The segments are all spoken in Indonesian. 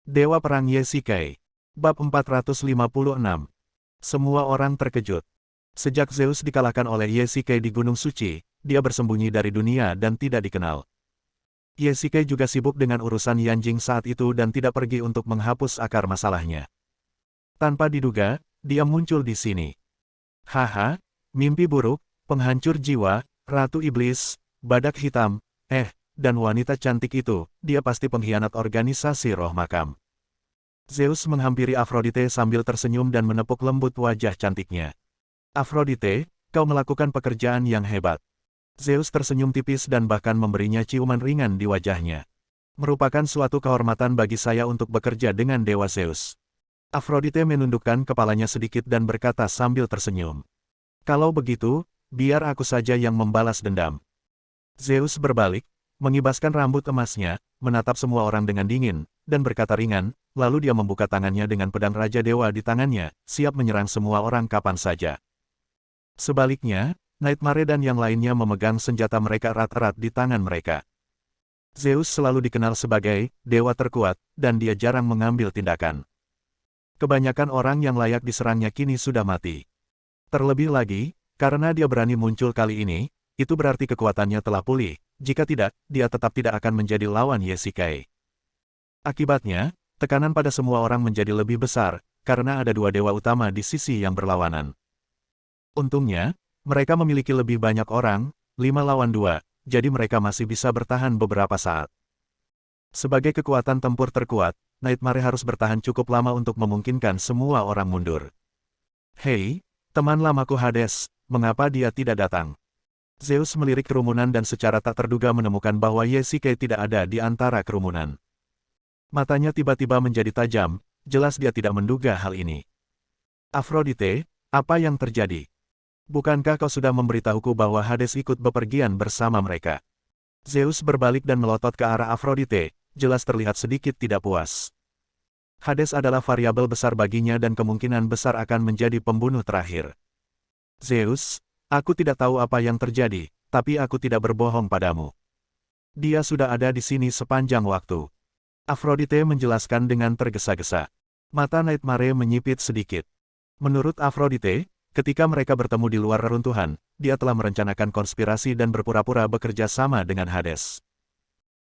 Dewa Perang Yesikai. Bab 456. Semua orang terkejut. Sejak Zeus dikalahkan oleh Yesikai di Gunung Suci, dia bersembunyi dari dunia dan tidak dikenal. Yesikai juga sibuk dengan urusan Yanjing saat itu dan tidak pergi untuk menghapus akar masalahnya. Tanpa diduga, dia muncul di sini. Haha, mimpi buruk, penghancur jiwa, Ratu Iblis, badak hitam, dan wanita cantik itu, dia pasti pengkhianat organisasi roh makam. Zeus menghampiri Afrodite sambil tersenyum dan menepuk lembut wajah cantiknya. Afrodite, kau melakukan pekerjaan yang hebat. Zeus tersenyum tipis dan bahkan memberinya ciuman ringan di wajahnya. Merupakan suatu kehormatan bagi saya untuk bekerja dengan Dewa Zeus. Afrodite menundukkan kepalanya sedikit dan berkata sambil tersenyum. Kalau begitu, biar aku saja yang membalas dendam. Zeus berbalik, mengibaskan rambut emasnya, menatap semua orang dengan dingin, dan berkata ringan, lalu dia membuka tangannya dengan pedang Raja Dewa di tangannya, siap menyerang semua orang kapan saja. Sebaliknya, Nightmare dan yang lainnya memegang senjata mereka erat-erat di tangan mereka. Zeus selalu dikenal sebagai dewa terkuat, dan dia jarang mengambil tindakan. Kebanyakan orang yang layak diserangnya kini sudah mati. Terlebih lagi, karena dia berani muncul kali ini, itu berarti kekuatannya telah pulih, jika tidak, dia tetap tidak akan menjadi lawan Yesikai. Akibatnya, tekanan pada semua orang menjadi lebih besar, karena ada dua dewa utama di sisi yang berlawanan. Untungnya, mereka memiliki lebih banyak orang, 5 lawan 2, jadi mereka masih bisa bertahan beberapa saat. Sebagai kekuatan tempur terkuat, Nightmare harus bertahan cukup lama untuk memungkinkan semua orang mundur. Hei, teman lamaku Hades, mengapa dia tidak datang? Zeus melirik kerumunan dan secara tak terduga menemukan bahwa Yesikai tidak ada di antara kerumunan. Matanya tiba-tiba menjadi tajam, jelas dia tidak menduga hal ini. Afrodite, apa yang terjadi? Bukankah kau sudah memberitahuku bahwa Hades ikut bepergian bersama mereka? Zeus berbalik dan melotot ke arah Afrodite, jelas terlihat sedikit tidak puas. Hades adalah variabel besar baginya dan kemungkinan besar akan menjadi pembunuh terakhir. Zeus, aku tidak tahu apa yang terjadi, tapi aku tidak berbohong padamu. Dia sudah ada di sini sepanjang waktu. Afrodite menjelaskan dengan tergesa-gesa. Mata Nightmare menyipit sedikit. Menurut Afrodite, ketika mereka bertemu di luar reruntuhan, dia telah merencanakan konspirasi dan berpura-pura bekerja sama dengan Hades.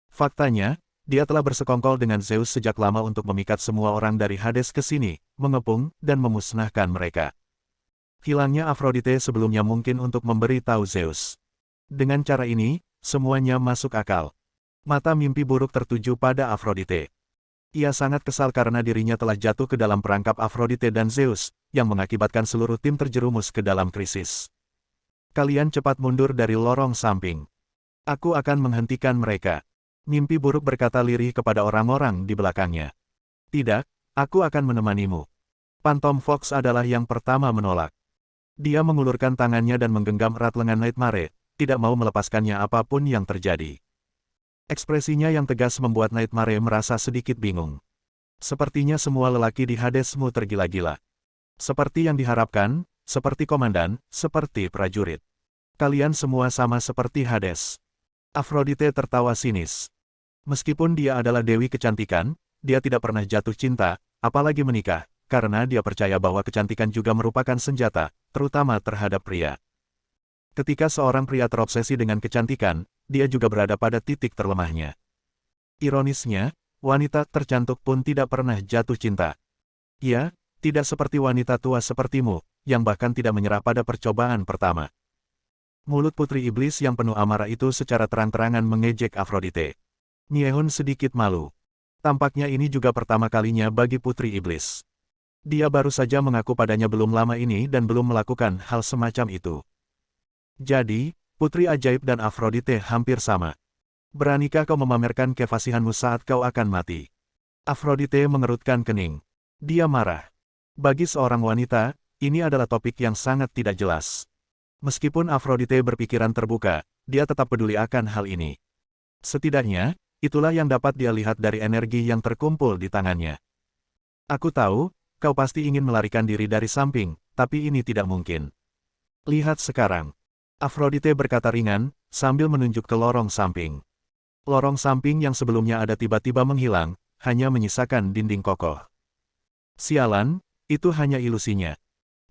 Faktanya, dia telah bersekongkol dengan Zeus sejak lama untuk memikat semua orang dari Hades ke sini, mengepung, dan memusnahkan mereka. Hilangnya Afrodite sebelumnya mungkin untuk memberi tahu Zeus. Dengan cara ini, semuanya masuk akal. Mata mimpi buruk tertuju pada Afrodite. Ia sangat kesal karena dirinya telah jatuh ke dalam perangkap Afrodite dan Zeus, yang mengakibatkan seluruh tim terjerumus ke dalam krisis. Kalian cepat mundur dari lorong samping. Aku akan menghentikan mereka. Mimpi buruk berkata lirih kepada orang-orang di belakangnya. Tidak, aku akan menemanimu. Phantom Fox adalah yang pertama menolak. Dia mengulurkan tangannya dan menggenggam erat lengan Nightmare, tidak mau melepaskannya apapun yang terjadi. Ekspresinya yang tegas membuat Nightmare merasa sedikit bingung. Sepertinya semua lelaki di Hadesmu tergila-gila. Seperti yang diharapkan, seperti komandan, seperti prajurit. Kalian semua sama seperti Hades. Afrodite tertawa sinis. Meskipun dia adalah dewi kecantikan, dia tidak pernah jatuh cinta, apalagi menikah, karena dia percaya bahwa kecantikan juga merupakan senjata, terutama terhadap pria. Ketika seorang pria terobsesi dengan kecantikan, dia juga berada pada titik terlemahnya. Ironisnya, wanita tercantik pun tidak pernah jatuh cinta. Ya, tidak seperti wanita tua sepertimu, yang bahkan tidak menyerah pada percobaan pertama. Mulut putri iblis yang penuh amarah itu secara terang-terangan mengejek Afrodite. Niehun sedikit malu. Tampaknya ini juga pertama kalinya bagi putri iblis. Dia baru saja mengaku padanya belum lama ini dan belum melakukan hal semacam itu. Jadi, putri ajaib dan Afrodite hampir sama. Beranikah kau memamerkan kefasihanmu saat kau akan mati? Afrodite mengerutkan kening. Dia marah. Bagi seorang wanita, ini adalah topik yang sangat tidak jelas. Meskipun Afrodite berpikiran terbuka, dia tetap peduli akan hal ini. Setidaknya, itulah yang dapat dia lihat dari energi yang terkumpul di tangannya. Aku tahu, kau pasti ingin melarikan diri dari samping, tapi ini tidak mungkin. Lihat sekarang. Afrodite berkata ringan, sambil menunjuk ke lorong samping. Lorong samping yang sebelumnya ada tiba-tiba menghilang, hanya menyisakan dinding kokoh. Sialan, itu hanya ilusinya.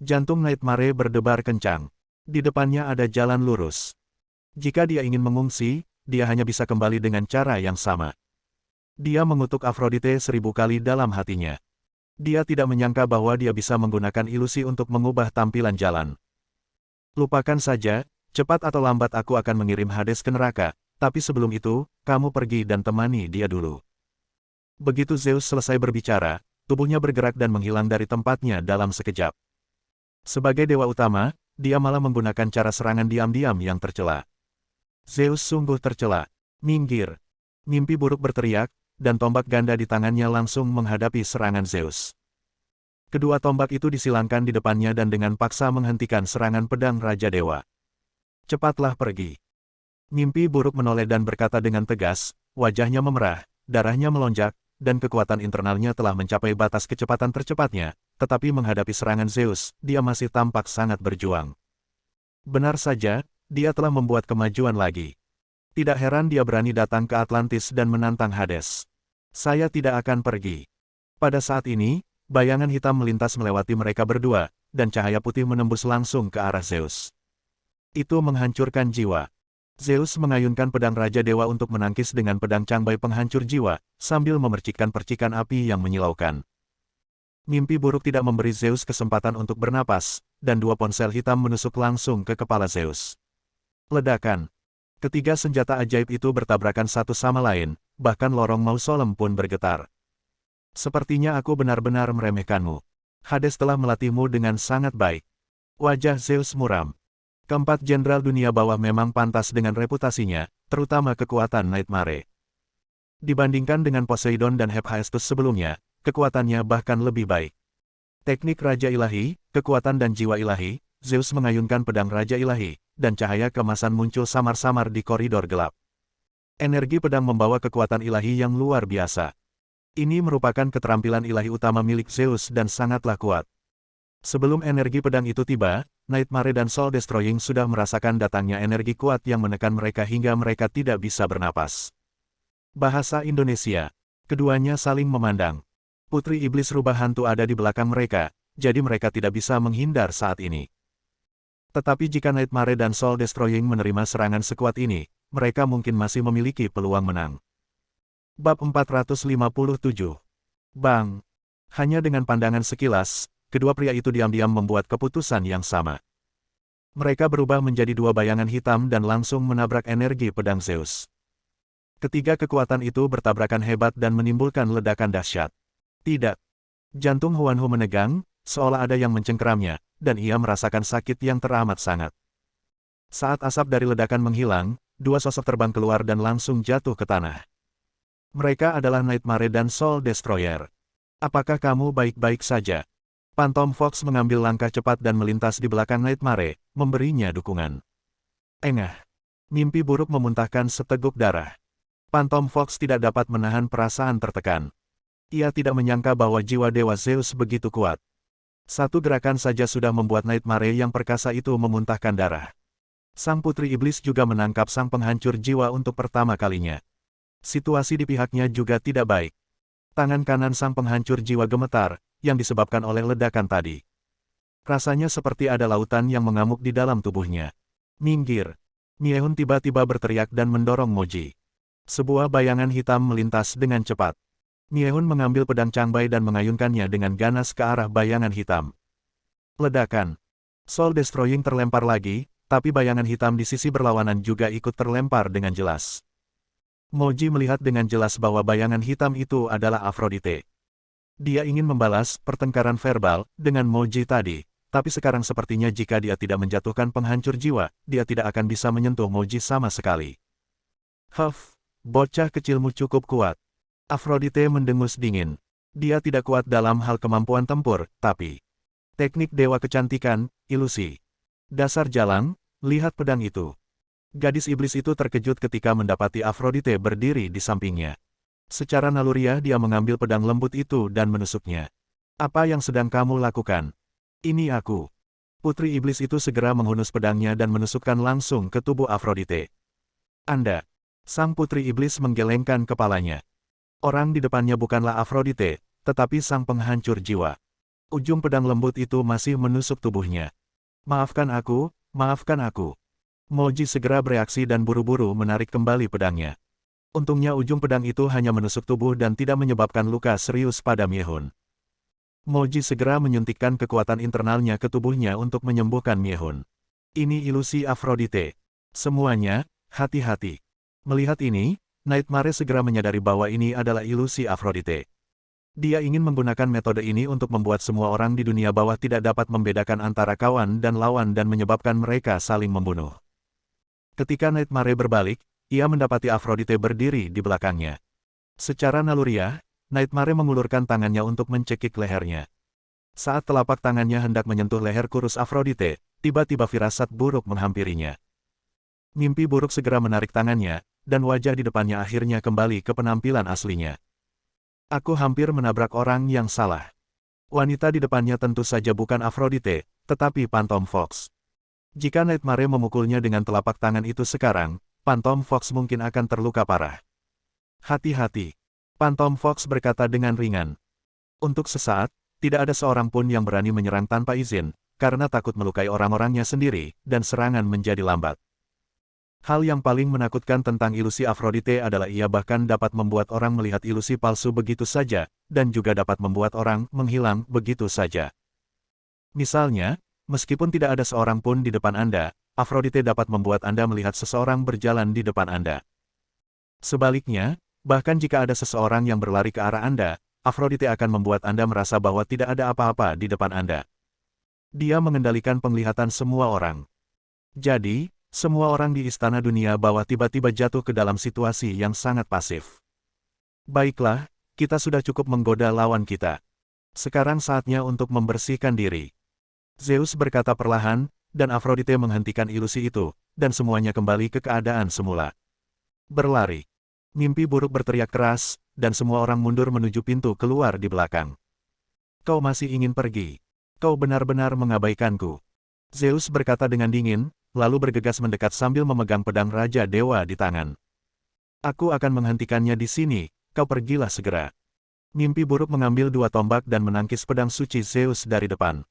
Jantung Nightmare berdebar kencang. Di depannya ada jalan lurus. Jika dia ingin mengungsi, dia hanya bisa kembali dengan cara yang sama. Dia mengutuk Aphrodite 1000 kali dalam hatinya. Dia tidak menyangka bahwa dia bisa menggunakan ilusi untuk mengubah tampilan jalan. Lupakan saja, cepat atau lambat aku akan mengirim Hades ke neraka, tapi sebelum itu, kamu pergi dan temani dia dulu. Begitu Zeus selesai berbicara, tubuhnya bergerak dan menghilang dari tempatnya dalam sekejap. Sebagai dewa utama, dia malah menggunakan cara serangan diam-diam yang tercela. Zeus sungguh tercela. Minggir. Mimpi buruk berteriak, dan tombak ganda di tangannya langsung menghadapi serangan Zeus. Kedua tombak itu disilangkan di depannya dan dengan paksa menghentikan serangan pedang Raja Dewa. Cepatlah pergi. Mimpi buruk menoleh dan berkata dengan tegas, wajahnya memerah, darahnya melonjak, dan kekuatan internalnya telah mencapai batas kecepatan tercepatnya, tetapi menghadapi serangan Zeus, dia masih tampak sangat berjuang. Benar saja, dia telah membuat kemajuan lagi. Tidak heran dia berani datang ke Atlantis dan menantang Hades. Saya tidak akan pergi. Pada saat ini, bayangan hitam melintas melewati mereka berdua, dan cahaya putih menembus langsung ke arah Zeus. Itu menghancurkan jiwa. Zeus mengayunkan pedang Raja Dewa untuk menangkis dengan pedang cangbai penghancur jiwa, sambil memercikkan percikan api yang menyilaukan. Mimpi buruk tidak memberi Zeus kesempatan untuk bernapas, dan dua ponsel hitam menusuk langsung ke kepala Zeus. Ledakan. Ketiga senjata ajaib itu bertabrakan satu sama lain, bahkan lorong mausolem pun bergetar. Sepertinya aku benar-benar meremehkanmu. Hades telah melatihmu dengan sangat baik. Wajah Zeus muram. Keempat jenderal dunia bawah memang pantas dengan reputasinya, terutama kekuatan Nightmare. Dibandingkan dengan Poseidon dan Hephaestus sebelumnya, kekuatannya bahkan lebih baik. Teknik Raja Ilahi, kekuatan dan jiwa ilahi, Zeus mengayunkan pedang Raja Ilahi, dan cahaya kemasan muncul samar-samar di koridor gelap. Energi pedang membawa kekuatan ilahi yang luar biasa. Ini merupakan keterampilan ilahi utama milik Zeus dan sangatlah kuat. Sebelum energi pedang itu tiba, Nightmare dan Soul Destroying sudah merasakan datangnya energi kuat yang menekan mereka hingga mereka tidak bisa bernapas. Bahasa Indonesia. Keduanya saling memandang. Putri Iblis Rubah Hantu ada di belakang mereka, jadi mereka tidak bisa menghindar saat ini. Tetapi jika Nightmare dan Soul Destroying menerima serangan sekuat ini, mereka mungkin masih memiliki peluang menang. Bab 457. Bang! Hanya dengan pandangan sekilas, kedua pria itu diam-diam membuat keputusan yang sama. Mereka berubah menjadi dua bayangan hitam dan langsung menabrak energi pedang Zeus. Ketiga kekuatan itu bertabrakan hebat dan menimbulkan ledakan dahsyat. Tidak. Jantung Huanhu menegang, seolah ada yang mencengkeramnya, dan ia merasakan sakit yang teramat sangat. Saat asap dari ledakan menghilang, dua sosok terbang keluar dan langsung jatuh ke tanah. Mereka adalah Nightmare dan Soul Destroyer. Apakah kamu baik-baik saja? Phantom Fox mengambil langkah cepat dan melintas di belakang Nightmare, memberinya dukungan. Engah. Mimpi buruk memuntahkan seteguk darah. Phantom Fox tidak dapat menahan perasaan tertekan. Ia tidak menyangka bahwa jiwa Dewa Zeus begitu kuat. Satu gerakan saja sudah membuat Nightmare yang perkasa itu memuntahkan darah. Sang Putri Iblis juga menangkap sang penghancur jiwa untuk pertama kalinya. Situasi di pihaknya juga tidak baik. Tangan kanan sang penghancur jiwa gemetar, yang disebabkan oleh ledakan tadi. Rasanya seperti ada lautan yang mengamuk di dalam tubuhnya. Minggir! Miehun tiba-tiba berteriak dan mendorong Moji. Sebuah bayangan hitam melintas dengan cepat. Miehun mengambil pedang cangbai dan mengayunkannya dengan ganas ke arah bayangan hitam. Ledakan. Soul Destroying terlempar lagi, tapi bayangan hitam di sisi berlawanan juga ikut terlempar dengan jelas. Moji melihat dengan jelas bahwa bayangan hitam itu adalah Aphrodite. Dia ingin membalas pertengkaran verbal dengan Moji tadi, tapi sekarang sepertinya jika dia tidak menjatuhkan penghancur jiwa, dia tidak akan bisa menyentuh Moji sama sekali. Huff, bocah kecilmu cukup kuat. Aphrodite mendengus dingin. Dia tidak kuat dalam hal kemampuan tempur, tapi teknik dewa kecantikan, ilusi. Dasar jalang, lihat pedang itu. Gadis iblis itu terkejut ketika mendapati Aphrodite berdiri di sampingnya. Secara naluriah dia mengambil pedang lembut itu dan menusuknya. Apa yang sedang kamu lakukan? Ini aku. Putri iblis itu segera menghunus pedangnya dan menusukkan langsung ke tubuh Aphrodite. Anda. Sang putri iblis menggelengkan kepalanya. Orang di depannya bukanlah Aphrodite, tetapi sang penghancur jiwa. Ujung pedang lembut itu masih menusuk tubuhnya. Maafkan aku, maafkan aku. Moji segera bereaksi dan buru-buru menarik kembali pedangnya. Untungnya ujung pedang itu hanya menusuk tubuh dan tidak menyebabkan luka serius pada Miehun. Moji segera menyuntikkan kekuatan internalnya ke tubuhnya untuk menyembuhkan Miehun. Ini ilusi Aphrodite. Semuanya, hati-hati. Melihat ini, Nightmare segera menyadari bahwa ini adalah ilusi Aphrodite. Dia ingin menggunakan metode ini untuk membuat semua orang di dunia bawah tidak dapat membedakan antara kawan dan lawan dan menyebabkan mereka saling membunuh. Ketika Nightmare berbalik, ia mendapati Aphrodite berdiri di belakangnya. Secara naluriah, Nightmare mengulurkan tangannya untuk mencekik lehernya. Saat telapak tangannya hendak menyentuh leher kurus Aphrodite, tiba-tiba firasat buruk menghampirinya. Mimpi buruk segera menarik tangannya, dan wajah di depannya akhirnya kembali ke penampilan aslinya. Aku hampir menabrak orang yang salah. Wanita di depannya tentu saja bukan Aphrodite, tetapi Phantom Fox. Jika Nightmare memukulnya dengan telapak tangan itu sekarang, Phantom Fox mungkin akan terluka parah. Hati-hati. Phantom Fox berkata dengan ringan. Untuk sesaat, tidak ada seorang pun yang berani menyerang tanpa izin, karena takut melukai orang-orangnya sendiri, dan serangan menjadi lambat. Hal yang paling menakutkan tentang ilusi Aphrodite adalah ia bahkan dapat membuat orang melihat ilusi palsu begitu saja, dan juga dapat membuat orang menghilang begitu saja. Misalnya, meskipun tidak ada seorang pun di depan Anda, Aphrodite dapat membuat Anda melihat seseorang berjalan di depan Anda. Sebaliknya, bahkan jika ada seseorang yang berlari ke arah Anda, Aphrodite akan membuat Anda merasa bahwa tidak ada apa-apa di depan Anda. Dia mengendalikan penglihatan semua orang. Jadi, semua orang di Istana Dunia Bawah tiba-tiba jatuh ke dalam situasi yang sangat pasif. Baiklah, kita sudah cukup menggoda lawan kita. Sekarang saatnya untuk membersihkan diri. Zeus berkata perlahan, dan Aphrodite menghentikan ilusi itu, dan semuanya kembali ke keadaan semula. Berlari. Mimpi buruk berteriak keras, dan semua orang mundur menuju pintu keluar di belakang. Kau masih ingin pergi? Kau benar-benar mengabaikanku. Zeus berkata dengan dingin, lalu bergegas mendekat sambil memegang pedang Raja Dewa di tangan. Aku akan menghentikannya di sini, kau pergilah segera. Mimpi buruk mengambil dua tombak dan menangkis pedang suci Zeus dari depan.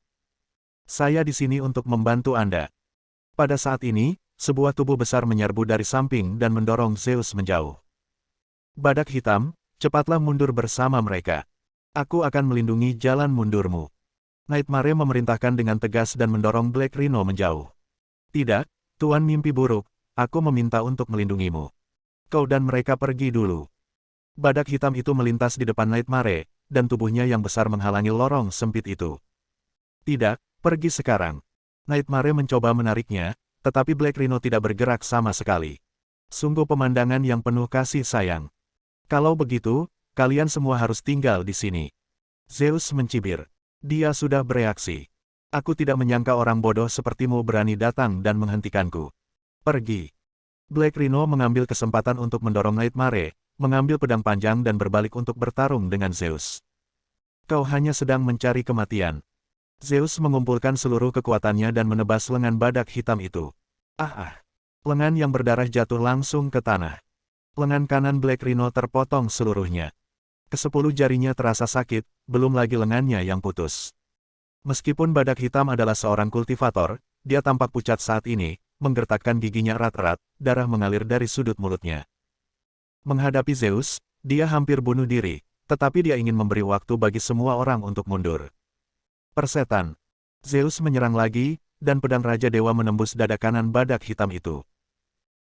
Saya di sini untuk membantu Anda. Pada saat ini, sebuah tubuh besar menyerbu dari samping dan mendorong Zeus menjauh. Badak hitam, cepatlah mundur bersama mereka. Aku akan melindungi jalan mundurmu. Nightmare memerintahkan dengan tegas dan mendorong Black Rhino menjauh. Tidak, Tuan Mimpi Buruk, aku meminta untuk melindungimu. Kau dan mereka pergi dulu. Badak hitam itu melintas di depan Nightmare, dan tubuhnya yang besar menghalangi lorong sempit itu. Tidak, pergi sekarang. Nightmare mencoba menariknya, tetapi Black Rhino tidak bergerak sama sekali. Sungguh pemandangan yang penuh kasih sayang. Kalau begitu, kalian semua harus tinggal di sini. Zeus mencibir. Dia sudah bereaksi. Aku tidak menyangka orang bodoh sepertimu berani datang dan menghentikanku. Pergi. Black Rhino mengambil kesempatan untuk mendorong Nightmare, mengambil pedang panjang dan berbalik untuk bertarung dengan Zeus. Kau hanya sedang mencari kematian. Zeus mengumpulkan seluruh kekuatannya dan menebas lengan badak hitam itu. Lengan yang berdarah jatuh langsung ke tanah. Lengan kanan Black Rhino terpotong seluruhnya. Kesepuluh jarinya terasa sakit, belum lagi lengannya yang putus. Meskipun badak hitam adalah seorang kultivator, dia tampak pucat saat ini, menggertakkan giginya erat-erat, darah mengalir dari sudut mulutnya. Menghadapi Zeus, dia hampir bunuh diri, tetapi dia ingin memberi waktu bagi semua orang untuk mundur. Persetan. Zeus menyerang lagi, dan pedang Raja Dewa menembus dada kanan badak hitam itu.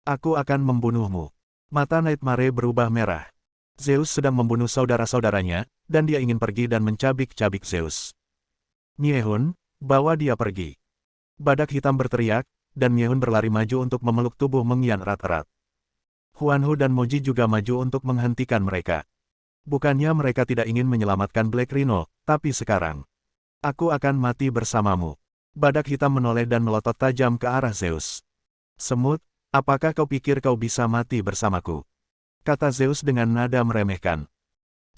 Aku akan membunuhmu. Mata Nightmare berubah merah. Zeus sedang membunuh saudara-saudaranya, dan dia ingin pergi dan mencabik-cabik Zeus. Miehun, bawa dia pergi. Badak hitam berteriak, dan Miehun berlari maju untuk memeluk tubuh Mengyan erat-erat. Huanhu dan Moji juga maju untuk menghentikan mereka. Bukannya mereka tidak ingin menyelamatkan Black Rhino, tapi sekarang. Aku akan mati bersamamu. Badak hitam menoleh dan melotot tajam ke arah Zeus. Semut, apakah kau pikir kau bisa mati bersamaku? Kata Zeus dengan nada meremehkan.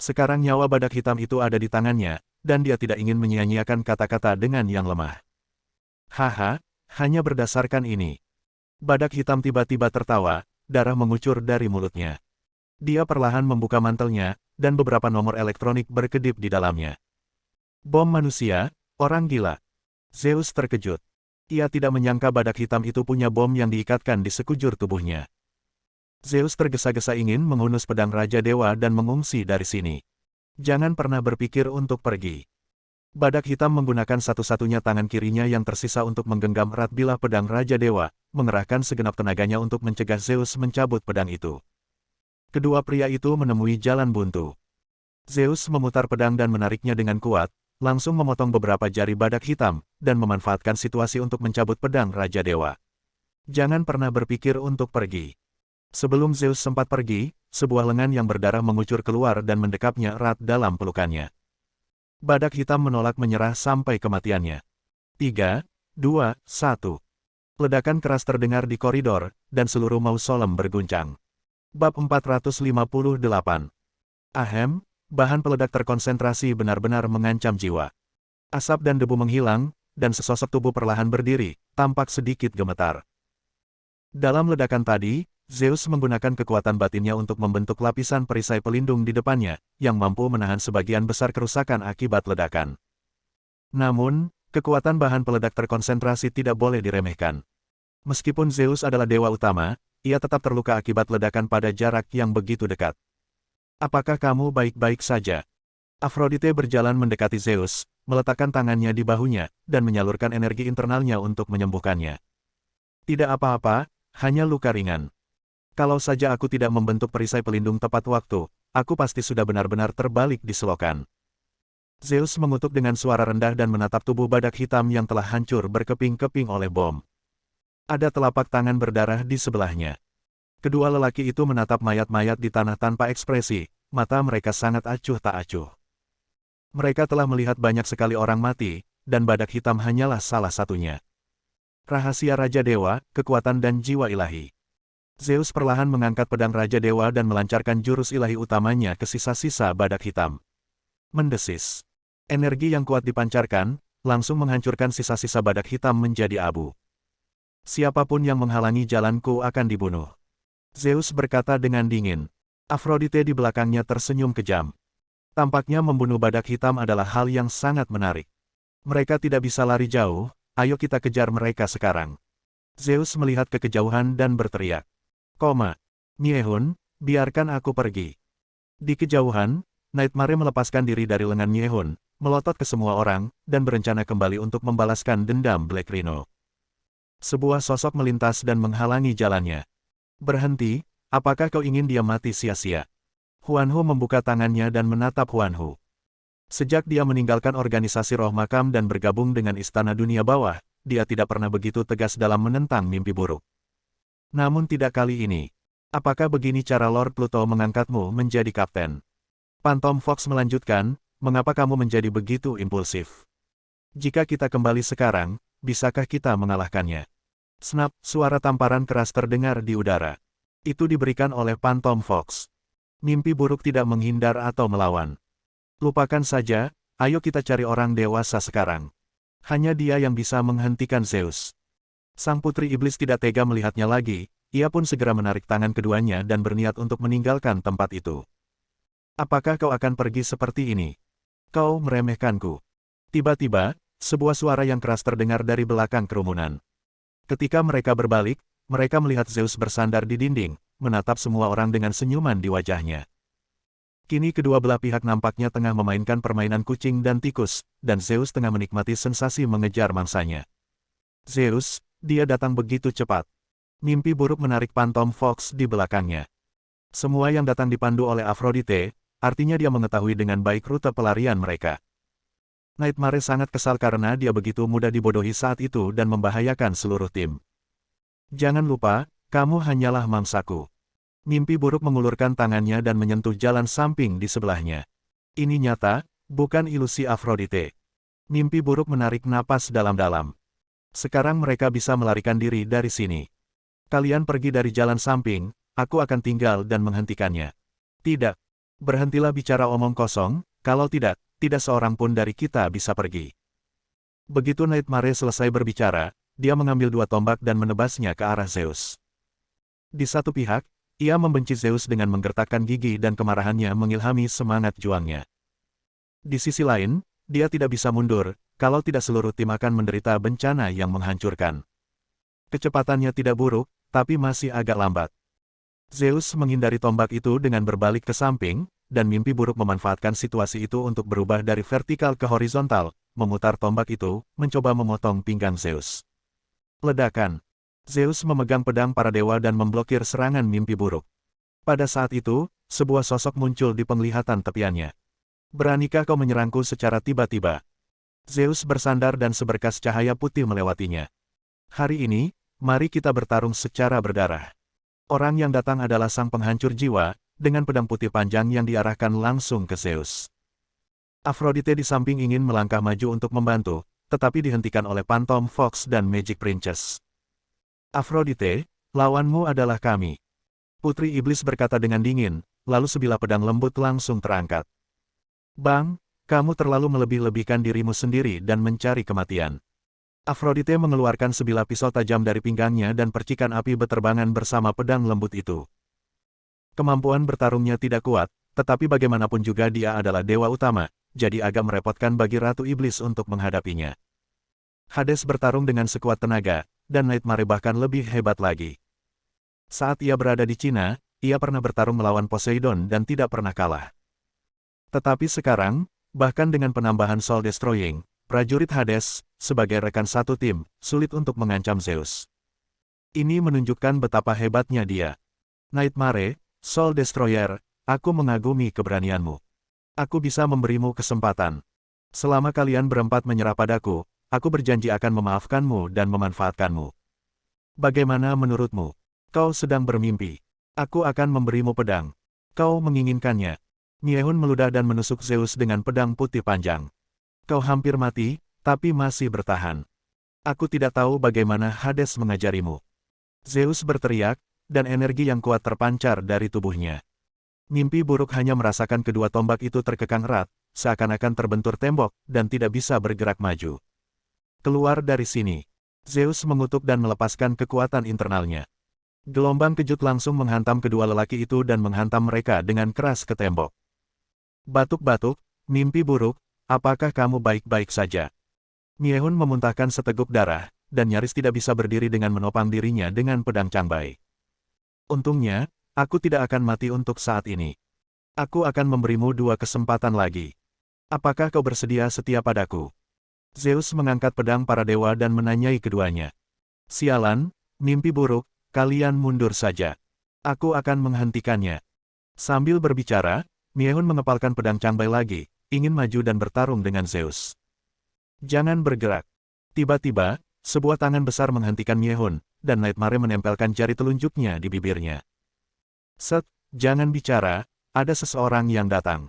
Sekarang nyawa badak hitam itu ada di tangannya, dan dia tidak ingin menyia-nyiakan kata-kata dengan yang lemah. Haha, hanya berdasarkan ini. Badak hitam tiba-tiba tertawa, darah mengucur dari mulutnya. Dia perlahan membuka mantelnya, dan beberapa nomor elektronik berkedip di dalamnya. Bom manusia, orang gila. Zeus terkejut. Ia tidak menyangka badak hitam itu punya bom yang diikatkan di sekujur tubuhnya. Zeus tergesa-gesa ingin menghunus pedang Raja Dewa dan mengungsi dari sini. Jangan pernah berpikir untuk pergi. Badak hitam menggunakan satu-satunya tangan kirinya yang tersisa untuk menggenggam erat bilah pedang Raja Dewa, mengerahkan segenap tenaganya untuk mencegah Zeus mencabut pedang itu. Kedua pria itu menemui jalan buntu. Zeus memutar pedang dan menariknya dengan kuat, langsung memotong beberapa jari badak hitam, dan memanfaatkan situasi untuk mencabut pedang Raja Dewa. Jangan pernah berpikir untuk pergi. Sebelum Zeus sempat pergi, sebuah lengan yang berdarah mengucur keluar dan mendekapnya erat dalam pelukannya. Badak hitam menolak menyerah sampai kematiannya. 3, 2, 1. Ledakan keras terdengar di koridor, dan seluruh mausolem berguncang. Bab 458. Ahem, bahan peledak terkonsentrasi benar-benar mengancam jiwa. Asap dan debu menghilang, dan sesosok tubuh perlahan berdiri, tampak sedikit gemetar. Dalam ledakan tadi, Zeus menggunakan kekuatan batinnya untuk membentuk lapisan perisai pelindung di depannya, yang mampu menahan sebagian besar kerusakan akibat ledakan. Namun, kekuatan bahan peledak terkonsentrasi tidak boleh diremehkan. Meskipun Zeus adalah dewa utama, ia tetap terluka akibat ledakan pada jarak yang begitu dekat. Apakah kamu baik-baik saja? Afrodite berjalan mendekati Zeus, meletakkan tangannya di bahunya, dan menyalurkan energi internalnya untuk menyembuhkannya. Tidak apa-apa, hanya luka ringan. Kalau saja aku tidak membentuk perisai pelindung tepat waktu, aku pasti sudah benar-benar terbalik di selokan. Zeus mengutuk dengan suara rendah dan menatap tubuh badak hitam yang telah hancur berkeping-keping oleh bom. Ada telapak tangan berdarah di sebelahnya. Kedua lelaki itu menatap mayat-mayat di tanah tanpa ekspresi, mata mereka sangat acuh tak acuh. Mereka telah melihat banyak sekali orang mati, dan badak hitam hanyalah salah satunya. Rahasia Raja Dewa, kekuatan dan jiwa ilahi. Zeus perlahan mengangkat pedang Raja Dewa dan melancarkan jurus ilahi utamanya ke sisa-sisa badak hitam. Mendesis. Energi yang kuat dipancarkan, langsung menghancurkan sisa-sisa badak hitam menjadi abu. Siapapun yang menghalangi jalanku akan dibunuh. Zeus berkata dengan dingin. Afrodite di belakangnya tersenyum kejam. Tampaknya membunuh badak hitam adalah hal yang sangat menarik. Mereka tidak bisa lari jauh, ayo kita kejar mereka sekarang. Zeus melihat ke kejauhan dan berteriak. Miehun, biarkan aku pergi. Di kejauhan, Nightmare melepaskan diri dari lengan Miehun, melotot ke semua orang, dan berencana kembali untuk membalaskan dendam Black Rhino. Sebuah sosok melintas dan menghalangi jalannya. Berhenti, apakah kau ingin dia mati sia-sia? Huanhu membuka tangannya dan menatap Huanhu. Sejak dia meninggalkan organisasi Roh Makam dan bergabung dengan Istana Dunia Bawah, dia tidak pernah begitu tegas dalam menentang mimpi buruk. Namun tidak kali ini. Apakah begini cara Lord Pluto mengangkatmu menjadi kapten? Phantom Fox melanjutkan, mengapa kamu menjadi begitu impulsif? Jika kita kembali sekarang, bisakah kita mengalahkannya? Snap, suara tamparan keras terdengar di udara. Itu diberikan oleh Phantom Fox. Mimpi buruk tidak menghindar atau melawan. Lupakan saja, ayo kita cari orang dewasa sekarang. Hanya dia yang bisa menghentikan Zeus. Sang putri iblis tidak tega melihatnya lagi, ia pun segera menarik tangan keduanya dan berniat untuk meninggalkan tempat itu. Apakah kau akan pergi seperti ini? Kau meremehkanku. Tiba-tiba, sebuah suara yang keras terdengar dari belakang kerumunan. Ketika mereka berbalik, mereka melihat Zeus bersandar di dinding, menatap semua orang dengan senyuman di wajahnya. Kini kedua belah pihak nampaknya tengah memainkan permainan kucing dan tikus, dan Zeus tengah menikmati sensasi mengejar mangsanya. Zeus, dia datang begitu cepat. Mimpi buruk menarik Phantom Fox di belakangnya. Semua yang datang dipandu oleh Afrodite, artinya dia mengetahui dengan baik rute pelarian mereka. Nightmare sangat kesal karena dia begitu mudah dibodohi saat itu dan membahayakan seluruh tim. Jangan lupa, kamu hanyalah mangsaku. Mimpi buruk mengulurkan tangannya dan menyentuh jalan samping di sebelahnya. Ini nyata, bukan ilusi Afrodite. Mimpi buruk menarik napas dalam-dalam. Sekarang mereka bisa melarikan diri dari sini. Kalian pergi dari jalan samping, aku akan tinggal dan menghentikannya. Tidak. Berhentilah bicara omong kosong, kalau tidak seorang pun dari kita bisa pergi. Begitu Nightmare selesai berbicara, dia mengambil dua tombak dan menebasnya ke arah Zeus. Di satu pihak, Ia membenci Zeus dengan menggertakkan gigi dan kemarahannya mengilhami semangat juangnya. Di sisi lain, dia tidak bisa mundur, kalau tidak seluruh tim akan menderita bencana yang menghancurkan. Kecepatannya tidak buruk, tapi masih agak lambat. Zeus menghindari tombak itu dengan berbalik ke samping, dan mimpi buruk memanfaatkan situasi itu untuk berubah dari vertikal ke horizontal, memutar tombak itu, mencoba memotong pinggang Zeus. Ledakan. Zeus memegang pedang para dewa dan memblokir serangan mimpi buruk. Pada saat itu, sebuah sosok muncul di penglihatan tepiannya. Beranikah kau menyerangku secara tiba-tiba? Zeus bersandar dan seberkas cahaya putih melewatinya. Hari ini, mari kita bertarung secara berdarah. Orang yang datang adalah sang penghancur jiwa, dengan pedang putih panjang yang diarahkan langsung ke Zeus. Aphrodite di samping ingin melangkah maju untuk membantu, tetapi dihentikan oleh Phantom Fox dan Magic Princess. Aphrodite, lawanmu adalah kami. Putri Iblis berkata dengan dingin, lalu sebilah pedang lembut langsung terangkat. Bang, kamu terlalu melebih-lebihkan dirimu sendiri dan mencari kematian. Aphrodite mengeluarkan sebilah pisau tajam dari pinggangnya dan percikan api beterbangan bersama pedang lembut itu. Kemampuan bertarungnya tidak kuat, tetapi bagaimanapun juga dia adalah dewa utama, jadi agak merepotkan bagi Ratu Iblis untuk menghadapinya. Hades bertarung dengan sekuat tenaga, dan Nightmare bahkan lebih hebat lagi. Saat ia berada di Cina, ia pernah bertarung melawan Poseidon dan tidak pernah kalah. Tetapi sekarang, bahkan dengan penambahan Soul Destroying, prajurit Hades, sebagai rekan satu tim, sulit untuk mengancam Zeus. Ini menunjukkan betapa hebatnya dia. Nightmare, Soul Destroyer, aku mengagumi keberanianmu. Aku bisa memberimu kesempatan. Selama kalian berempat menyerah padaku, aku berjanji akan memaafkanmu dan memanfaatkanmu. Bagaimana menurutmu? Kau sedang bermimpi. Aku akan memberimu pedang. Kau menginginkannya. Miehun meludah dan menusuk Zeus dengan pedang putih panjang. Kau hampir mati, tapi masih bertahan. Aku tidak tahu bagaimana Hades mengajarimu. Zeus berteriak, dan energi yang kuat terpancar dari tubuhnya. Mimpi buruk hanya merasakan kedua tombak itu terkekang erat, seakan-akan terbentur tembok, dan tidak bisa bergerak maju. Keluar dari sini. Zeus mengutuk dan melepaskan kekuatan internalnya. Gelombang kejut langsung menghantam kedua lelaki itu dan menghantam mereka dengan keras ke tembok. Batuk-batuk, mimpi buruk, apakah kamu baik-baik saja? Miehun memuntahkan seteguk darah, dan nyaris tidak bisa berdiri dengan menopang dirinya dengan pedang Changbai. Untungnya, aku tidak akan mati untuk saat ini. Aku akan memberimu dua kesempatan lagi. Apakah kau bersedia setia padaku? Zeus mengangkat pedang para dewa dan menanyai keduanya. Sialan, mimpi buruk, kalian mundur saja. Aku akan menghentikannya. Sambil berbicara, Miehun mengepalkan pedang Changbai lagi, ingin maju dan bertarung dengan Zeus. Jangan bergerak. Tiba-tiba, sebuah tangan besar menghentikan Miehun, dan Nightmare menempelkan jari telunjuknya di bibirnya. Set, jangan bicara, ada seseorang yang datang.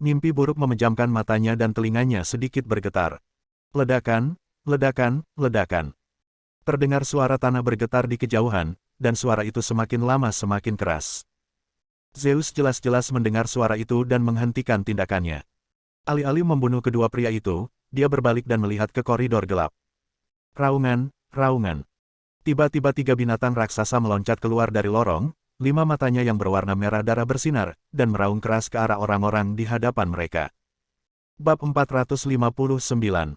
Mimpi buruk memejamkan matanya dan telinganya sedikit bergetar. Ledakan, ledakan, ledakan. Terdengar suara tanah bergetar di kejauhan, dan suara itu semakin lama semakin keras. Zeus jelas-jelas mendengar suara itu dan menghentikan tindakannya. Alih-alih membunuh kedua pria itu, dia berbalik dan melihat ke koridor gelap. Raungan, raungan. Tiba-tiba tiga binatang raksasa meloncat keluar dari lorong, lima matanya yang berwarna merah darah bersinar, dan meraung keras ke arah orang-orang di hadapan mereka. Bab 459.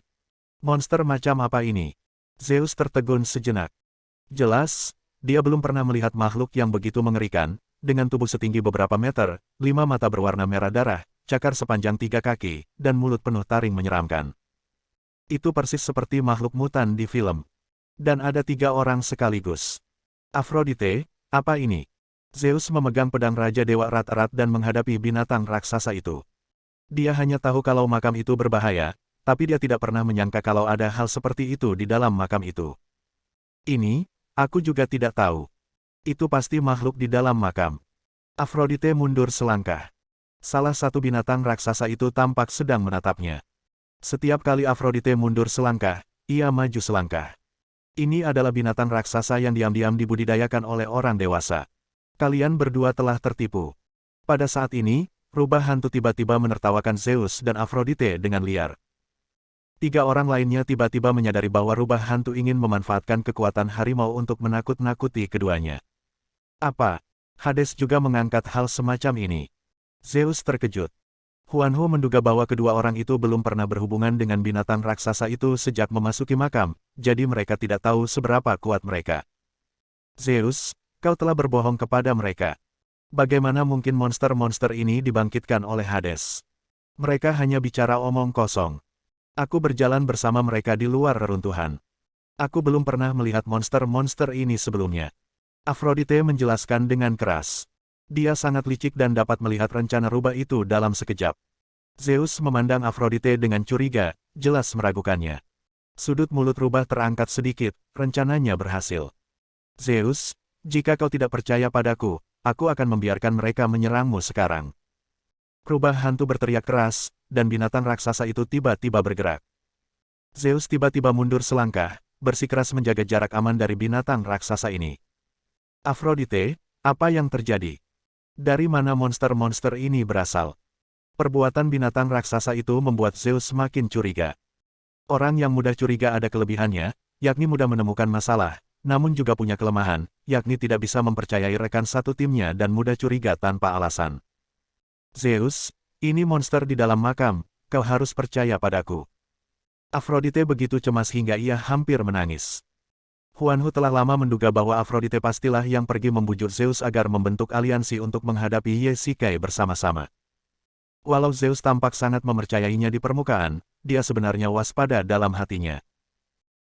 Monster macam apa ini? Zeus tertegun sejenak. Jelas, dia belum pernah melihat makhluk yang begitu mengerikan, dengan tubuh setinggi beberapa meter, lima mata berwarna merah darah, cakar sepanjang 3 kaki, dan mulut penuh taring menyeramkan. Itu persis seperti makhluk mutan di film. Dan ada 3 orang sekaligus. Aphrodite, apa ini? Zeus memegang pedang Raja Dewa Erat-erat dan menghadapi binatang raksasa itu. Dia hanya tahu kalau makam itu berbahaya, tapi dia tidak pernah menyangka kalau ada hal seperti itu di dalam makam itu. Ini, aku juga tidak tahu. Itu pasti makhluk di dalam makam. Aphrodite mundur selangkah. Salah satu binatang raksasa itu tampak sedang menatapnya. Setiap kali Aphrodite mundur selangkah, ia maju selangkah. Ini adalah binatang raksasa yang diam-diam dibudidayakan oleh orang dewasa. Kalian berdua telah tertipu. Pada saat ini, rubah hantu tiba-tiba menertawakan Zeus dan Aphrodite dengan liar. 3 orang lainnya tiba-tiba menyadari bahwa rubah hantu ingin memanfaatkan kekuatan harimau untuk menakut-nakuti keduanya. Apa? Hades juga mengangkat hal semacam ini. Zeus terkejut. Huanhu menduga bahwa kedua orang itu belum pernah berhubungan dengan binatang raksasa itu sejak memasuki makam, jadi mereka tidak tahu seberapa kuat mereka. Zeus, kau telah berbohong kepada mereka. Bagaimana mungkin monster-monster ini dibangkitkan oleh Hades? Mereka hanya bicara omong kosong. Aku berjalan bersama mereka di luar reruntuhan. Aku belum pernah melihat monster-monster ini sebelumnya. Aphrodite menjelaskan dengan keras. Dia sangat licik dan dapat melihat rencana rubah itu dalam sekejap. Zeus memandang Aphrodite dengan curiga, jelas meragukannya. Sudut mulut rubah terangkat sedikit, rencananya berhasil. Zeus, jika kau tidak percaya padaku, aku akan membiarkan mereka menyerangmu sekarang. Rubah hantu berteriak keras, dan binatang raksasa itu tiba-tiba bergerak. Zeus tiba-tiba mundur selangkah, bersikeras menjaga jarak aman dari binatang raksasa ini. Aphrodite, apa yang terjadi? Dari mana monster-monster ini berasal? Perbuatan binatang raksasa itu membuat Zeus semakin curiga. Orang yang mudah curiga ada kelebihannya, yakni mudah menemukan masalah, namun juga punya kelemahan, yakni tidak bisa mempercayai rekan satu timnya dan mudah curiga tanpa alasan. Zeus, ini monster di dalam makam, kau harus percaya padaku. Aphrodite begitu cemas hingga ia hampir menangis. Huanhu telah lama menduga bahwa Aphrodite pastilah yang pergi membujuk Zeus agar membentuk aliansi untuk menghadapi Ye-Shikai bersama-sama. Walau Zeus tampak sangat mempercayainya di permukaan, dia sebenarnya waspada dalam hatinya.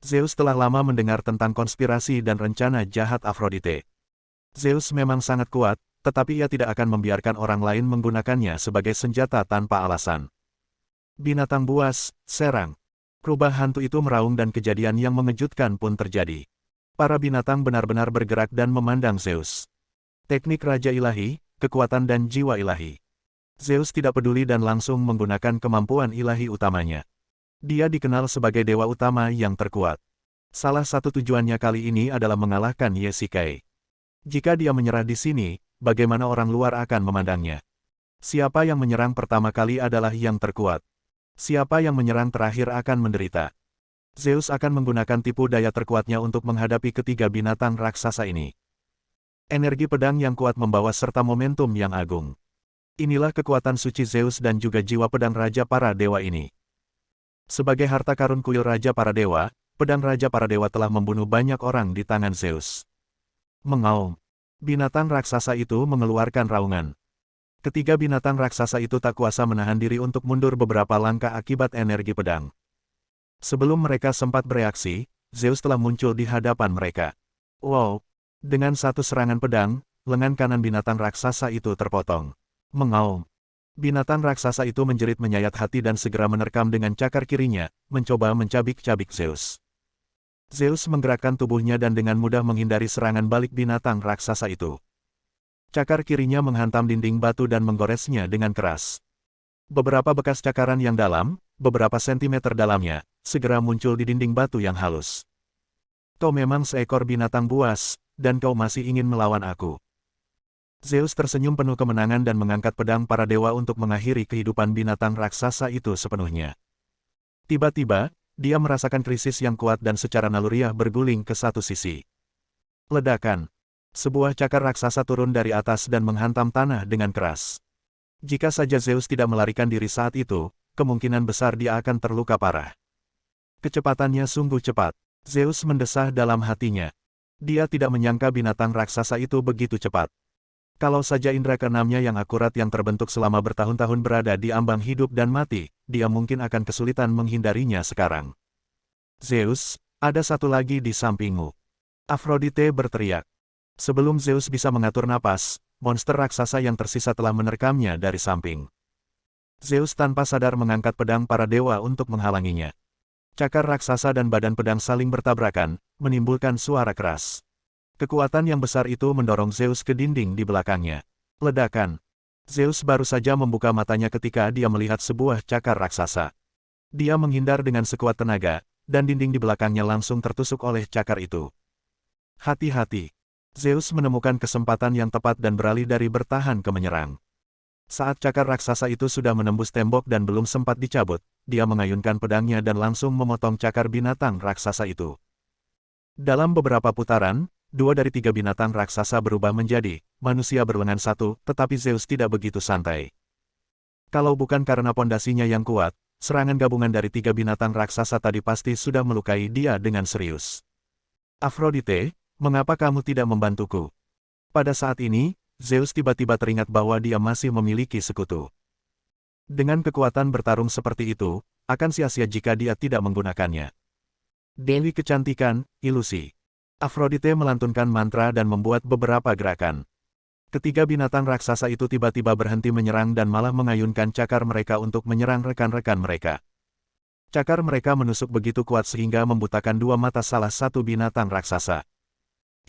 Zeus telah lama mendengar tentang konspirasi dan rencana jahat Aphrodite. Zeus memang sangat kuat, tetapi ia tidak akan membiarkan orang lain menggunakannya sebagai senjata tanpa alasan. Binatang buas, serang. Rubah hantu itu meraung dan kejadian yang mengejutkan pun terjadi. Para binatang benar-benar bergerak dan memandang Zeus. Teknik Raja Ilahi, kekuatan dan jiwa ilahi. Zeus tidak peduli dan langsung menggunakan kemampuan ilahi utamanya. Dia dikenal sebagai dewa utama yang terkuat. Salah satu tujuannya kali ini adalah mengalahkan Ye-Shikai. Jika dia menyerah di sini, bagaimana orang luar akan memandangnya? Siapa yang menyerang pertama kali adalah yang terkuat. Siapa yang menyerang terakhir akan menderita. Zeus akan menggunakan tipu daya terkuatnya untuk menghadapi ketiga binatang raksasa ini. Energi pedang yang kuat membawa serta momentum yang agung. Inilah kekuatan suci Zeus dan juga jiwa pedang Raja para Dewa ini. Sebagai harta karun kuil Raja para Dewa, pedang Raja para Dewa telah membunuh banyak orang di tangan Zeus. Mengaum. Binatang raksasa itu mengeluarkan raungan. Ketiga binatang raksasa itu tak kuasa menahan diri untuk mundur beberapa langkah akibat energi pedang. Sebelum mereka sempat bereaksi, Zeus telah muncul di hadapan mereka. Wow! Dengan satu serangan pedang, lengan kanan binatang raksasa itu terpotong. Mengaum. Binatang raksasa itu menjerit menyayat hati dan segera menerkam dengan cakar kirinya, mencoba mencabik-cabik Zeus. Zeus menggerakkan tubuhnya dan dengan mudah menghindari serangan balik binatang raksasa itu. Cakar kirinya menghantam dinding batu dan menggoresnya dengan keras. Beberapa bekas cakaran yang dalam, beberapa sentimeter dalamnya, segera muncul di dinding batu yang halus. Kau memang seekor binatang buas, dan kau masih ingin melawan aku. Zeus tersenyum penuh kemenangan dan mengangkat pedang para dewa untuk mengakhiri kehidupan binatang raksasa itu sepenuhnya. Tiba-tiba, dia merasakan krisis yang kuat dan secara naluriah berguling ke satu sisi. Ledakan. Sebuah cakar raksasa turun dari atas dan menghantam tanah dengan keras. Jika saja Zeus tidak melarikan diri saat itu, kemungkinan besar dia akan terluka parah. Kecepatannya sungguh cepat. Zeus mendesah dalam hatinya. Dia tidak menyangka binatang raksasa itu begitu cepat. Kalau saja indera keenamnya yang akurat yang terbentuk selama bertahun-tahun berada di ambang hidup dan mati, dia mungkin akan kesulitan menghindarinya sekarang. Zeus, ada satu lagi di sampingmu. Aphrodite berteriak. Sebelum Zeus bisa mengatur napas, monster raksasa yang tersisa telah menerkamnya dari samping. Zeus tanpa sadar mengangkat pedang para dewa untuk menghalanginya. Cakar raksasa dan badan pedang saling bertabrakan, menimbulkan suara keras. Kekuatan yang besar itu mendorong Zeus ke dinding di belakangnya. Ledakan. Zeus baru saja membuka matanya ketika dia melihat sebuah cakar raksasa. Dia menghindar dengan sekuat tenaga, dan dinding di belakangnya langsung tertusuk oleh cakar itu. Hati-hati. Zeus menemukan kesempatan yang tepat dan beralih dari bertahan ke menyerang. Saat cakar raksasa itu sudah menembus tembok dan belum sempat dicabut, dia mengayunkan pedangnya dan langsung memotong cakar binatang raksasa itu. Dalam beberapa putaran, 2 dari 3 binatang raksasa berubah menjadi manusia berlengan satu, tetapi Zeus tidak begitu santai. Kalau bukan karena pondasinya yang kuat, serangan gabungan dari 3 binatang raksasa tadi pasti sudah melukai dia dengan serius. Afrodite, mengapa kamu tidak membantuku? Pada saat ini, Zeus tiba-tiba teringat bahwa dia masih memiliki sekutu. Dengan kekuatan bertarung seperti itu, akan sia-sia jika dia tidak menggunakannya. Dewi kecantikan, ilusi. Afrodite melantunkan mantra dan membuat beberapa gerakan. Ketiga binatang raksasa itu tiba-tiba berhenti menyerang dan malah mengayunkan cakar mereka untuk menyerang rekan-rekan mereka. Cakar mereka menusuk begitu kuat sehingga membutakan 2 mata salah satu binatang raksasa.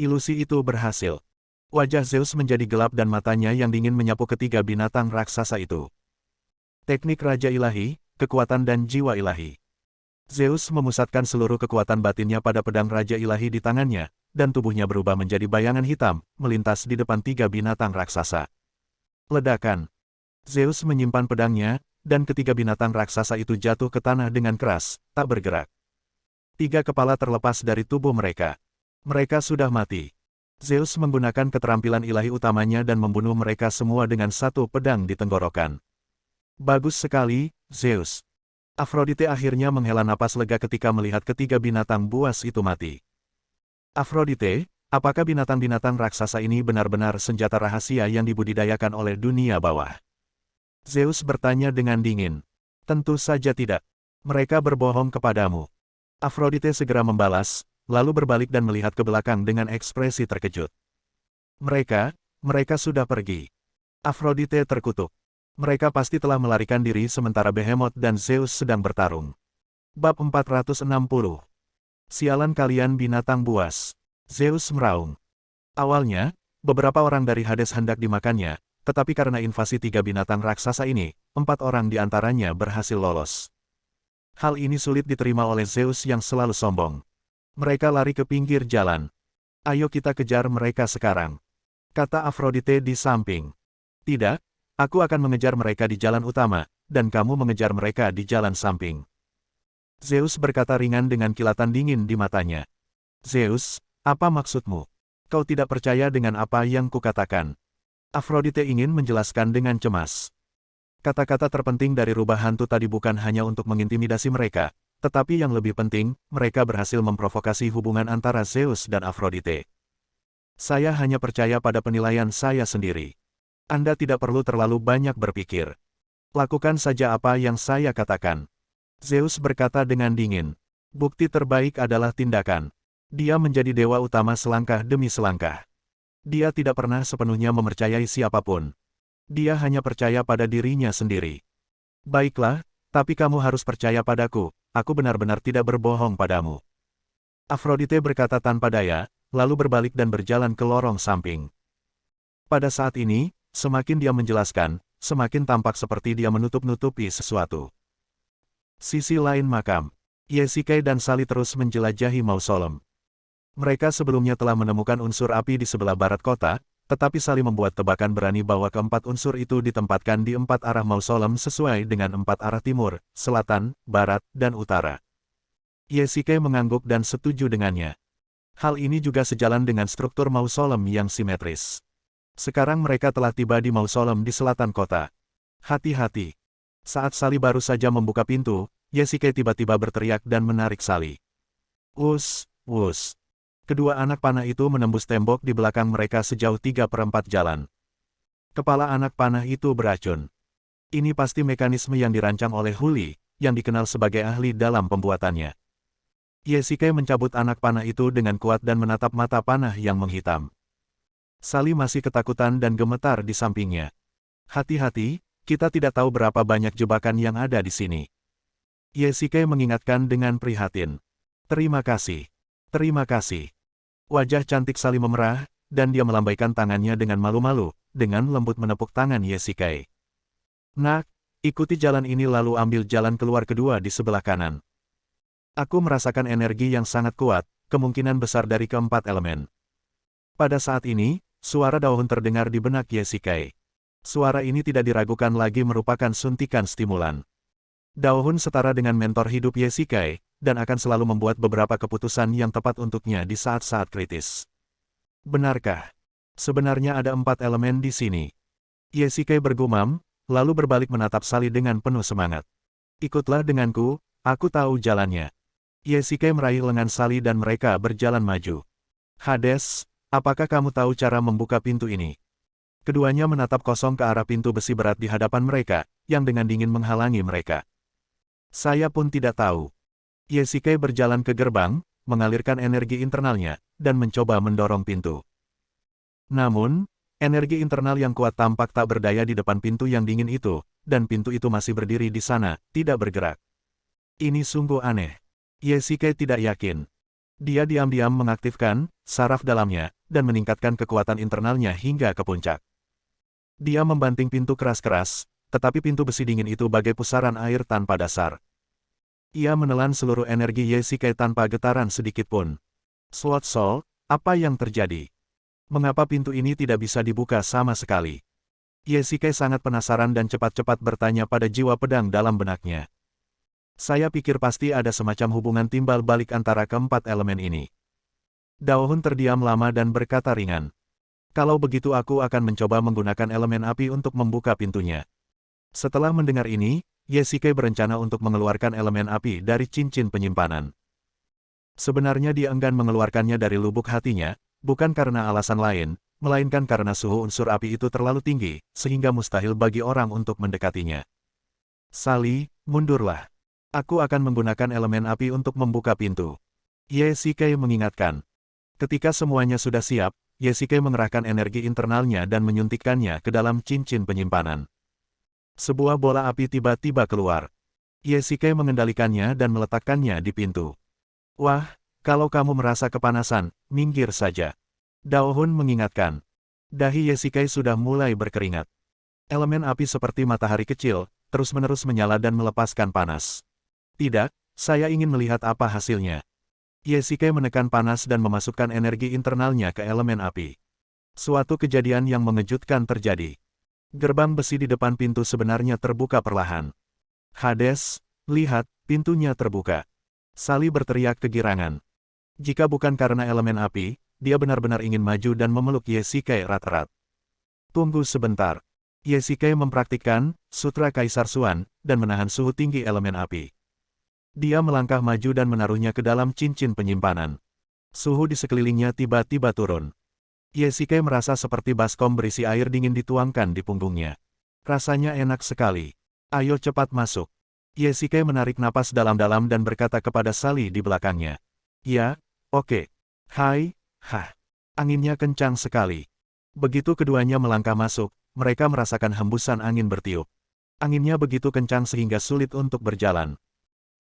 Ilusi itu berhasil. Wajah Zeus menjadi gelap dan matanya yang dingin menyapu ketiga binatang raksasa itu. Teknik Raja Ilahi, kekuatan dan jiwa ilahi. Zeus memusatkan seluruh kekuatan batinnya pada pedang Raja Ilahi di tangannya, dan tubuhnya berubah menjadi bayangan hitam, melintas di depan 3 binatang raksasa. Ledakan. Zeus menyimpan pedangnya, dan ketiga binatang raksasa itu jatuh ke tanah dengan keras, tak bergerak. 3 kepala terlepas dari tubuh mereka. Mereka sudah mati. Zeus menggunakan keterampilan ilahi utamanya dan membunuh mereka semua dengan satu pedang di tenggorokan. Bagus sekali, Zeus. Afrodite akhirnya menghela napas lega ketika melihat ketiga binatang buas itu mati. Afrodite, apakah binatang-binatang raksasa ini benar-benar senjata rahasia yang dibudidayakan oleh dunia bawah? Zeus bertanya dengan dingin. Tentu saja tidak. Mereka berbohong kepadamu. Afrodite segera membalas, lalu berbalik dan melihat ke belakang dengan ekspresi terkejut. Mereka sudah pergi. Afrodite terkutuk. Mereka pasti telah melarikan diri sementara Behemoth dan Zeus sedang bertarung. Bab 460. Sialan kalian binatang buas. Zeus meraung. Awalnya, beberapa orang dari Hades hendak dimakannya, tetapi karena invasi 3 binatang raksasa ini, 4 orang di antaranya berhasil lolos. Hal ini sulit diterima oleh Zeus yang selalu sombong. Mereka lari ke pinggir jalan. Ayo kita kejar mereka sekarang, kata Afrodite di samping. Tidak. Aku akan mengejar mereka di jalan utama, dan kamu mengejar mereka di jalan samping. Zeus berkata ringan dengan kilatan dingin di matanya. Zeus, apa maksudmu? Kau tidak percaya dengan apa yang kukatakan? Afrodite ingin menjelaskan dengan cemas. Kata-kata terpenting dari rubah hantu tadi bukan hanya untuk mengintimidasi mereka, tetapi yang lebih penting, mereka berhasil memprovokasi hubungan antara Zeus dan Afrodite. Saya hanya percaya pada penilaian saya sendiri. Anda tidak perlu terlalu banyak berpikir. Lakukan saja apa yang saya katakan. Zeus berkata dengan dingin. Bukti terbaik adalah tindakan. Dia menjadi dewa utama selangkah demi selangkah. Dia tidak pernah sepenuhnya mempercayai siapapun. Dia hanya percaya pada dirinya sendiri. Baiklah, tapi kamu harus percaya padaku, aku benar-benar tidak berbohong padamu. Afrodite berkata tanpa daya, lalu berbalik dan berjalan ke lorong samping. Pada saat ini, semakin dia menjelaskan, semakin tampak seperti dia menutup-nutupi sesuatu. Sisi lain makam. Yezikai dan Sally terus menjelajahi mausolem. Mereka sebelumnya telah menemukan unsur api di sebelah barat kota, tetapi Sally membuat tebakan berani bahwa keempat unsur itu ditempatkan di 4 arah mausolem sesuai dengan 4 arah timur, selatan, barat, dan utara. Yezikai mengangguk dan setuju dengannya. Hal ini juga sejalan dengan struktur mausolem yang simetris. Sekarang mereka telah tiba di mausolem di selatan kota. Hati-hati. Saat Sally baru saja membuka pintu, Yezikai tiba-tiba berteriak dan menarik Sally. Wus, wus. Kedua anak panah itu menembus tembok di belakang mereka sejauh 3/4 jalan. Kepala anak panah itu beracun. Ini pasti mekanisme yang dirancang oleh Huli, yang dikenal sebagai ahli dalam pembuatannya. Yezikai mencabut anak panah itu dengan kuat dan menatap mata panah yang menghitam. Sally masih ketakutan dan gemetar di sampingnya. Hati-hati, kita tidak tahu berapa banyak jebakan yang ada di sini. Yezikai mengingatkan dengan prihatin. Terima kasih. Terima kasih. Wajah cantik Sally memerah, dan dia melambaikan tangannya dengan malu-malu, dengan lembut menepuk tangan Yezikai. Nak, ikuti jalan ini lalu ambil jalan keluar kedua di sebelah kanan. Aku merasakan energi yang sangat kuat, kemungkinan besar dari keempat elemen. Pada saat ini, suara daun terdengar di benak Yezikai. Suara ini tidak diragukan lagi merupakan suntikan stimulan. Daun setara dengan mentor hidup Yezikai, dan akan selalu membuat beberapa keputusan yang tepat untuknya di saat-saat kritis. Benarkah? Sebenarnya ada 4 elemen di sini. Yesike bergumam, lalu berbalik menatap Sally dengan penuh semangat. Ikutlah denganku, aku tahu jalannya. Yesike meraih lengan Sally dan mereka berjalan maju. Hades, apakah kamu tahu cara membuka pintu ini? Keduanya menatap kosong ke arah pintu besi berat di hadapan mereka, yang dengan dingin menghalangi mereka. Saya pun tidak tahu. Yesike berjalan ke gerbang, mengalirkan energi internalnya, dan mencoba mendorong pintu. Namun, energi internal yang kuat tampak tak berdaya di depan pintu yang dingin itu, dan pintu itu masih berdiri di sana, tidak bergerak. Ini sungguh aneh. Yesike tidak yakin. Dia diam-diam mengaktifkan saraf dalamnya, dan meningkatkan kekuatan internalnya hingga ke puncak. Dia membanting pintu keras-keras, tetapi pintu besi dingin itu bagai pusaran air tanpa dasar. Ia menelan seluruh energi Yesike tanpa getaran sedikitpun. Sword Soul, apa yang terjadi? Mengapa pintu ini tidak bisa dibuka sama sekali? Yesike sangat penasaran dan cepat-cepat bertanya pada jiwa pedang dalam benaknya. Saya pikir pasti ada semacam hubungan timbal balik antara keempat elemen ini. Daohun terdiam lama dan berkata ringan. Kalau begitu aku akan mencoba menggunakan elemen api untuk membuka pintunya. Setelah mendengar ini, Yesike berencana untuk mengeluarkan elemen api dari cincin penyimpanan. Sebenarnya dia enggan mengeluarkannya dari lubuk hatinya, bukan karena alasan lain, melainkan karena suhu unsur api itu terlalu tinggi, sehingga mustahil bagi orang untuk mendekatinya. Sally, mundurlah. Aku akan menggunakan elemen api untuk membuka pintu. Yesike mengingatkan. Ketika semuanya sudah siap, Yesike mengerahkan energi internalnya dan menyuntikkannya ke dalam cincin penyimpanan. Sebuah bola api tiba-tiba keluar. Yesike mengendalikannya dan meletakkannya di pintu. Wah, kalau kamu merasa kepanasan, minggir saja. Daohun mengingatkan. Dahi Yesike sudah mulai berkeringat. Elemen api seperti matahari kecil, terus-menerus menyala dan melepaskan panas. Tidak, saya ingin melihat apa hasilnya. Yesike menekan panas dan memasukkan energi internalnya ke elemen api. Suatu kejadian yang mengejutkan terjadi. Gerbang besi di depan pintu sebenarnya terbuka perlahan. Hades, lihat, pintunya terbuka. Sally berteriak kegirangan. Jika bukan karena elemen api, dia benar-benar ingin maju dan memeluk Yesike erat-erat. Tunggu sebentar. Yesike mempraktikkan Sutra Kaisar Suan, dan menahan suhu tinggi elemen api. Dia melangkah maju dan menaruhnya ke dalam cincin penyimpanan. Suhu di sekelilingnya tiba-tiba turun. Yesike merasa seperti baskom berisi air dingin dituangkan di punggungnya. Rasanya enak sekali. Ayo cepat masuk. Yesike menarik napas dalam-dalam dan berkata kepada Sally di belakangnya. Ya, oke. Hai, anginnya kencang sekali. Begitu keduanya melangkah masuk, mereka merasakan hembusan angin bertiup. Anginnya begitu kencang sehingga sulit untuk berjalan.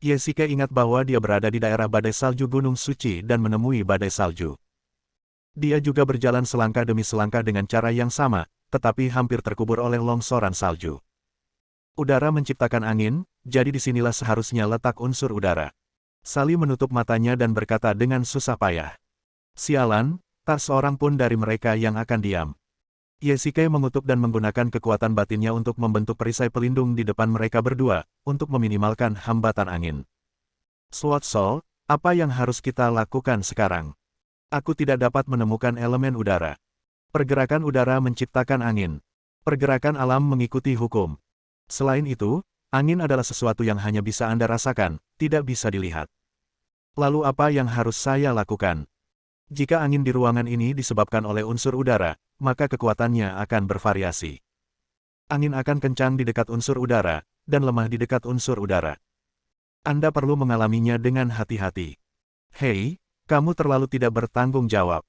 Yesike ingat bahwa dia berada di daerah badai salju Gunung Suci dan menemui badai salju. Dia juga berjalan selangkah demi selangkah dengan cara yang sama, tetapi hampir terkubur oleh longsoran salju. Udara menciptakan angin, jadi disinilah seharusnya letak unsur udara. Sally menutup matanya dan berkata dengan susah payah. Sialan, tak seorang pun dari mereka yang akan diam. Yesike mengutuk dan menggunakan kekuatan batinnya untuk membentuk perisai pelindung di depan mereka berdua, untuk meminimalkan hambatan angin. Sword Soul, apa yang harus kita lakukan sekarang? Aku tidak dapat menemukan elemen udara. Pergerakan udara menciptakan angin. Pergerakan alam mengikuti hukum. Selain itu, angin adalah sesuatu yang hanya bisa Anda rasakan, tidak bisa dilihat. Lalu apa yang harus saya lakukan? Jika angin di ruangan ini disebabkan oleh unsur udara, maka kekuatannya akan bervariasi. Angin akan kencang di dekat unsur udara, dan lemah di dekat unsur udara. Anda perlu mengalaminya dengan hati-hati. Hei, kamu terlalu tidak bertanggung jawab.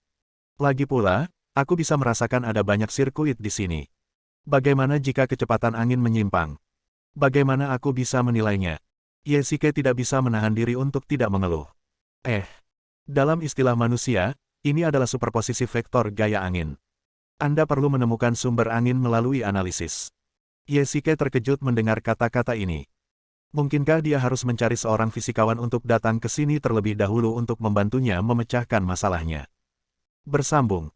Lagi pula, aku bisa merasakan ada banyak sirkuit di sini. Bagaimana jika kecepatan angin menyimpang? Bagaimana aku bisa menilainya? Yesike tidak bisa menahan diri untuk tidak mengeluh. Dalam istilah manusia, ini adalah superposisi vektor gaya angin. Anda perlu menemukan sumber angin melalui analisis. Yesike terkejut mendengar kata-kata ini. Mungkinkah dia harus mencari seorang fisikawan untuk datang ke sini terlebih dahulu untuk membantunya memecahkan masalahnya? Bersambung.